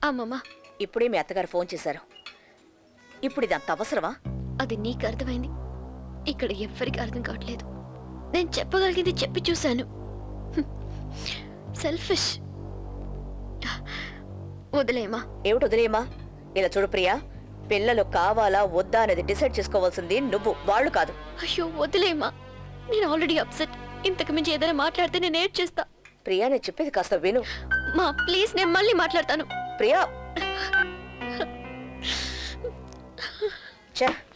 అమ్మమ్మ ఇప్పుడే మీ అత్తగారు ఫోన్ చేశారు. ఇప్పుడు ఇది అంత అవసరమా? అది నీకు అర్థమైంది, ఇక్కడ ఎవ్వరికి అర్థం కావట్లేదు. నేను చెప్పగలిగింది చెప్పి చూశాను. సెల్ఫిష్. వదిలేమా. ఏమిటి వదిలేమా? ఇలా చూడు ప్రియా, పిల్లలు కావాలా వద్దా అనేది డిసైడ్ చేసుకోవాల్సింది నువ్వు, వాళ్ళు కాదు. అయ్యో వదిలేమా, నేను ఆల్రెడీ అప్సెట్. ఇంతకు మించి ఏదైనా మాట్లాడితే నేను ఏడ్ చేస్తా. ప్రియా నేను చెప్పేది కాస్త విను. మా ప్లీజ్, నేను మళ్ళీ మాట్లాడతాను. ప్రియా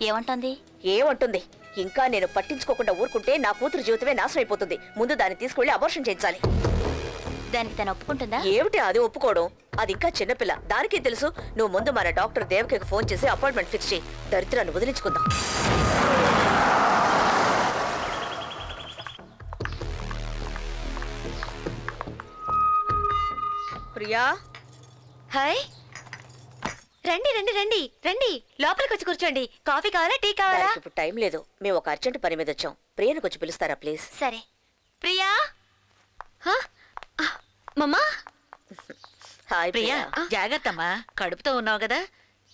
ఏమంటుంది? ఏమంటుంది? ఇంకా నేను పట్టించుకోకుండా ఊరుకుంటే నా కూతురు జీవితమే నాశనం అయిపోతుంది. ముందు దాన్ని తీసుకెళ్లి అబార్షన్ చేయించాలి. దానికి తను ఒప్పుకుంటుందా? ఏమిటి అది ఒప్పుకోవడం? అది ఇంకా చిన్నపిల్ల, దానికే తెలుసు. నువ్వు ముందు మన డాక్టర్ దేవకి ఫోన్ చేసి అపాయింట్మెంట్ ఫిక్స్ చేయి. దరిద్రాన్ని వదిలించుకుందాం. ప్రియా, హాయ్. రండి రండి రండి రండి, లోపలికి వచ్చి కూర్చోండి. కాఫీ కావాలా, టీ కావాలా? ఇప్పుడు టైం లేదు, మేము ఒక అర్జెంట్ పని మీద వచ్చాం. ప్రియను వచ్చి పిలుస్తారా ప్లీజ్? సరే. ప్రియా. మమ్మా. హాయ్ ప్రియా, జాగ్రత్తమ్మా. కడుపుతో ఉన్నావు కదా,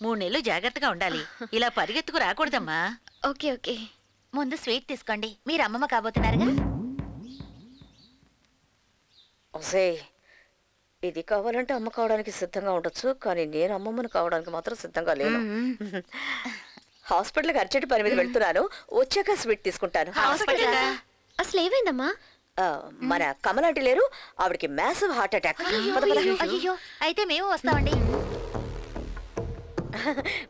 3 నెలలు జాగ్రత్తగా ఉండాలి. ఇలా పరిగెత్తుకు రాకూడదమ్మా. Okay okay. ముందు స్వీట్ తీసుకోండి, మీరు అమ్మమ్మ కాబోతున్నారుగా. ఇది కావాలంటే అమ్మ కావడానికి సిద్ధంగా ఉండొచ్చు, కానీ నేను అమ్మమ్మను కావడానికి మాత్రం సిద్ధంగా లేను. హాస్పిటల్కి అర్జెంట్ పని మీద వెళ్తున్నాను, వచ్చాక స్వీట్ తీసుకుంటాను. అసలు ఏమైందమ్మా? మన కమలాంటి లేరు, ఆవిడకి మ్యాసివ్ హార్ట్ అటాక్. అయ్యో, అయితే మేము వస్తామండి.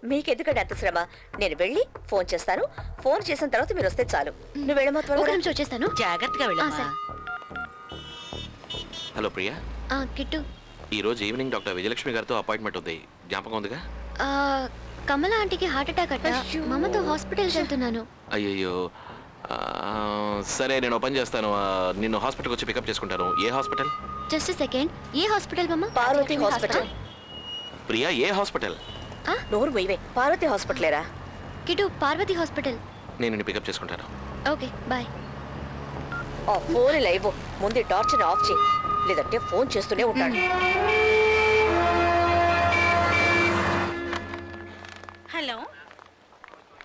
మీకెందుకంటే అంత శ్రమ? నేను వెళ్ళి ఫోన్ చేస్తాను. ఫోన్ చేసిన తర్వాత మీరు వస్తే చాలు. నువ్వు వెళ్ళమా? త్వరగా వచ్చేస్తాను. జాగ్రత్తగా వెళ్ళమ్మా. హలో ప్రియా. కిట్టు, ఈ రోజు ఈవినింగ్ డాక్టర్ విజయలక్ష్మి గారితో అపాయింట్మెంట్ ఉంది, జ్ఞాపకం ఉందిగా? కమల ఆంటీకి హార్ట్ అటాక్ అట్ట. మమ్మతో హాస్పిటల్కి వెళ్తున్నాను. అయ్యయ్యో, సరే నేను ఓపెన్ చేస్తాను. నిన్ను హాస్పిటల్కి వచ్చి పికప్ చేసుకుంటాను. ఏ హాస్పిటల్? Just second. ఏ hospital mamma? Parvati hospital. Priya, ఏ హాస్పిటల్? నోరు పోయివే, పార్వతి హాస్పిటలేరా? కిట్టు, పార్వతి హాస్పిటల్. నేను నిన్ను పికప్ చేసుకుంటాను. Okay bye. ఫోన్ లైవ్ ముందు టార్చర్ ఆఫ్ చేయి, లేదంటే ఫోన్ చేస్తూనే ఉంటాడు. Hello,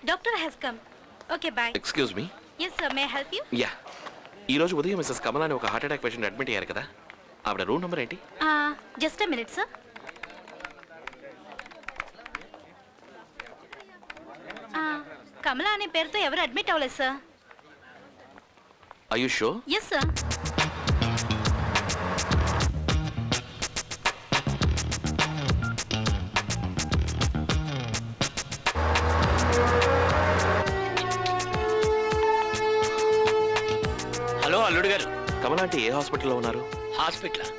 doctor has come. Okay bye. Excuse me. yes sir, may I help you? Yeah, ఈ రోజు ఉదయం మిస్సెస్ కమల అని ఒక హార్ట్ అటాక్ పేషెంట్ అడ్మిట్ అయ్యారు కదా, ఆవిడ రూమ్ నెంబర్ ఏంటి? Just a minute sir. కమలా అనే పేరుతో ఎవరు అడ్మిట్ అవ్వలేదు sir. Are you sure? yes sir. Hello అల్లుడు గారు. కమల అంటే ఏ హాస్పిటల్లో ఉన్నారు? హాస్పిటల్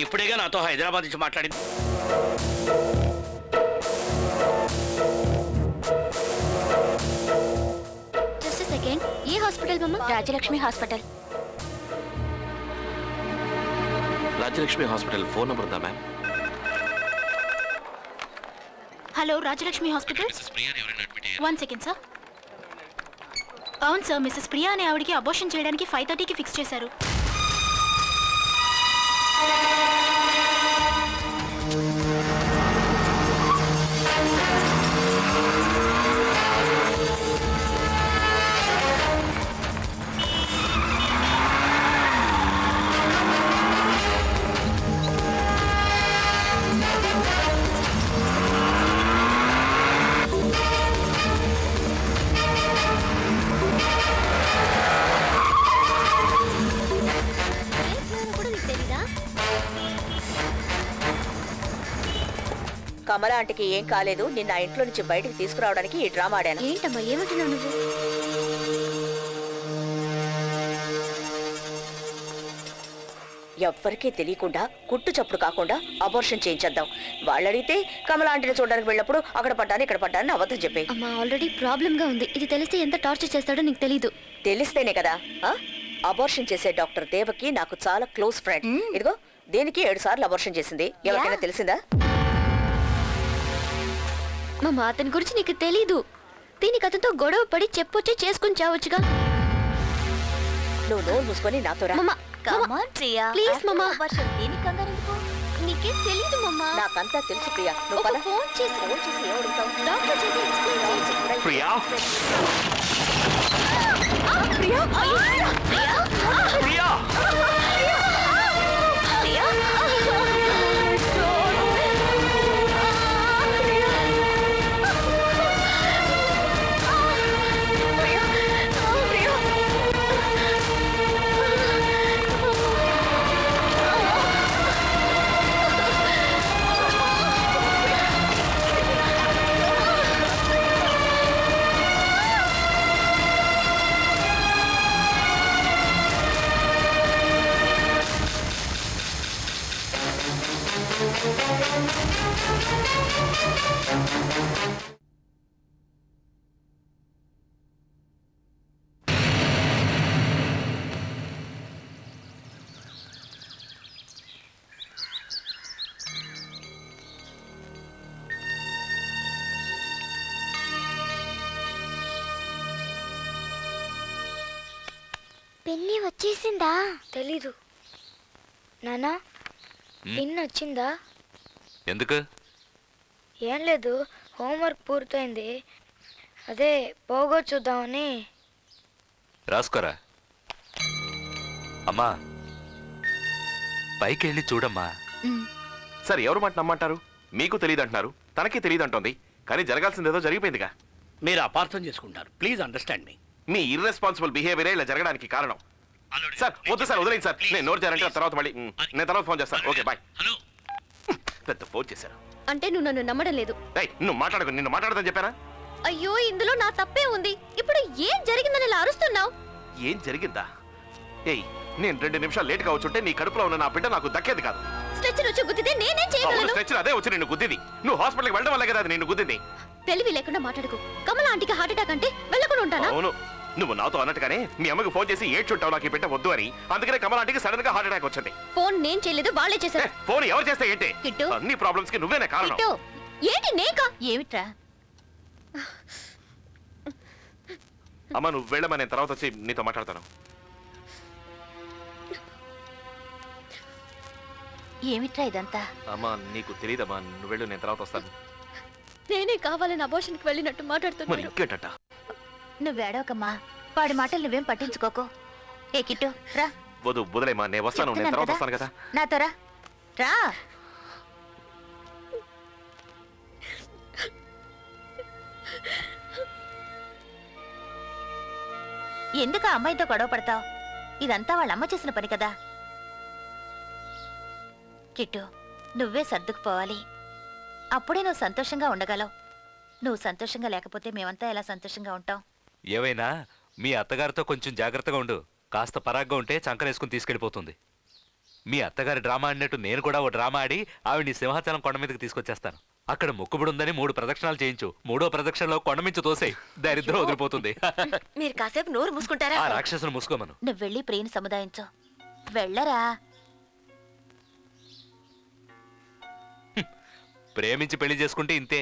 ఇప్పుడేగా నాతో హైదరాబాద్ నుంచి మాట్లాడింది. Just second. ఏ hospital mamma? Rajalakshmi hospital. Rajalakshmi hospital phone number ఉందా ma'am? Hello, Rajalakshmi hospital. One second sir. అవును సార్, మిస్సెస్ ప్రియా అనే ఆవిడకి అబోర్షన్ చేయడానికి 5:30కి ఫిక్స్ చేశారు. కమల ఆంటీకి ఏం కాలేదు, నిన్న ఆ ఇంట్లో నుంచి బయటకు తీసుకురావడానికి ఈ డ్రామా ఆడాను. ఏంటమ్మా ఏమంటున్నావు నువ్వు? ఎవ్వరికీ తెలియకుండా కుట్టు చప్పుడు కాకుండా అబార్షన్ చేయించేద్దాం. వాళ్ళు అడిగితే కమల ఆంటీని చూడడానికి వెళ్ళినప్పుడు అక్కడ పడ్డాను ఇక్కడ పడ్డాను అబద్ధం చెప్పి. అమ్మా ఆల్రెడీ ప్రాబ్లమ్ గా ఉంది. ఇది తెలిస్తే ఎంత టార్చర్ చేస్తాడో నీకు తెలీదు. తెలిస్తేనే కదా. అబార్షన్ చేసే డాక్టర్ దేవకి నాకు చాలా క్లోజ్ ఫ్రెండ్. ఇదిగో దేనికి 7 సార్లు అబార్షన్ చేసింది. ఎవరికైనా తెలిసిందా? మా అతని గురించి నీకు తెలీదు. దీనికి అతనితో గొడవ పడి చెప్పొచ్చి చేసుకుని చావచ్చుగా. నువ్వు నోరు మూసుకొని నాతో రా. కమ్ ఆన్ ప్రియా ప్లీజ్ మామా వర్షం దీనికి కంగారు ఎందుకు నీకేం తెలీదు మామా నాకంతా తెలుసు ప్రియా నువ్వు ఒక పద ఫోన్ చేసి ఏమడుగుతావు డాక్టర్ చేసి ఎక్స్ప్లెయిన్ చేయించు ప్రియా ప్రియా ప్రియా పెన్ని వచ్చేసిందా? తెలీదు. నానా పిన్ వచ్చిందా? ఎందుకు? ఏం లేదు, హోంవర్క్ పూర్తయింది, అదే పోగో చూద్దామని. రాసుకోరా. అమ్మా పైకి వెళ్ళి చూడమ్మా. సార్ ఎవరు మాట నమ్మంటారు? మీకు తెలియదు అంటున్నారు, తనకి తెలియదు అంటోంది, కానీ జరగాల్సిందేదో జరిగిపోయిందిగా. మీరు అపార్థం చేసుకుంటారు. Please understand me. మీ ఇర్రెస్పాన్సిబుల్ బిహేవియరే ఇలా జరగడానికి కారణం. సార్ వద్దు సార్, వదిలేండి సార్. నేను నోట్ చేయాలంటే తర్వాత మళ్ళీ నేను తర్వాత ఫోన్ చేస్తాను. Okay bye. హలో పెద్ద ఫోన్ చేశారు. అంటే నువ్వు నన్ను నమ్మడం లేదు. నువ్వు మాట్లాడకు, నిన్ను మాట్లాడదని చెప్పానా? అయ్యో ఇందులో నా తప్పే ఉంది. ఇప్పుడు ఏం జరిగిందని ఇలా అరుస్తున్నావు? ఏం జరిగిందా? ఏయ్ నేను 2 నిమిషాలు లేట్ గా వచ్చుంటే నీ కడుపులో ఉన్న నా బిడ్డ నాకు దక్కేది కాదు. స్ట్రెచర్ వచ్చి గుద్దితే నేనేం చేయగలను? స్ట్రెచర్ అదే వచ్చి నిన్ను గుద్దింది. నువ్వు హాస్పిటల్కి వెళ్ళడం వల్లే కదా అది నిన్ను గుద్దింది. తెలివి లేకుండా మాట్లాడుకో. కమల ఆంటీకి హార్ట్ అటాక్ అంటే వెళ్ళకుండా ఉంటానా? అవును, నువ్వు నాతో అన్నట్టుగానే మీ అమ్మకి ఫోన్ చేసి ఏడ్చుంటావు నాకు ఈ బిడ్డ వద్దు అని. అందుకనే కమల ఆంటీకి సడన్ గా హార్ట్ అటాక్ వచ్చింది. ఫోన్ నేను చేయలేదు, వాళ్ళే చేశారు. ఫోన్ ఎవరు చేస్తే ఏంటి? కిట్టు. అన్ని ప్రాబ్లమ్స్ కి నువ్వేనే కారణం. కిట్టు, ఏంటి నేకా? ఏమిట్రా? అమ్మ నువ్వు వెళ్ళమా, నేను తర్వాత వచ్చి నీతో మాట్లాడతాను. ఏమిట్రా ఇదంతా? అమ్మా నీకు తెలియదమ్మా, నువ్వు వెళ్ళు, నేను తర్వాత వస్తాను. నేనే కావాలని అబోషన్కి వెళ్ళినట్టు మరి మాట్లాడుతున్నాను. ఇంకేంటట? నువ్వేడవకమ్మా, వాడి మాటలు నువ్వేం పట్టించుకోకు. ఏ కిట్టు రా. వద్దు వదిలేమ్మా, నేను వస్తాను, నేను తర్వాత వస్తాను కదా. నాతో రా. రా. ఎందుకు ఆ అమ్మాయితో గొడవ పడతావు? ఇదంతా వాళ్ళ అమ్మ చేసిన పని కదా. కిట్టు నువ్వే సర్దుకుపోవాలి, అప్పుడే నువ్వు సంతోషంగా ఉండగలవు. నువ్వు సంతోషంగా లేకపోతే మేమంతా ఎలా సంతోషంగా ఉంటాం? ఏవైనా మీ అత్తగారితో కొంచెం జాగ్రత్తగా ఉండు. కాస్త పరాగ్గా ఉంటే చంకనేసుకుని తీసుకెళ్ళిపోతుంది. మీ అత్తగారి డ్రామా ఆడినట్టు నేను కూడా ఓ డ్రామా ఆడి ఆవిడ్ని సింహాచలం కొండ మీదకి తీసుకొచ్చేస్తాను. అక్కడ మొక్కుబడి ఉందని 3 ప్రదక్షిణాలు చేయించు. 3వ ప్రదక్షిణలో కొండ మించు తోసేయ్, దరిద్రం వదిలిపోతుంది. మీరు కాసేపు నోరు మూసుకుంటారా? ఆ రాక్షసును మూసుకోమను. నువ్వు వెళ్ళి ప్రియని సముదాయించు. వెళ్ళరా. ప్రేమించి పెళ్లి చేసుకుంటే ఇంతే.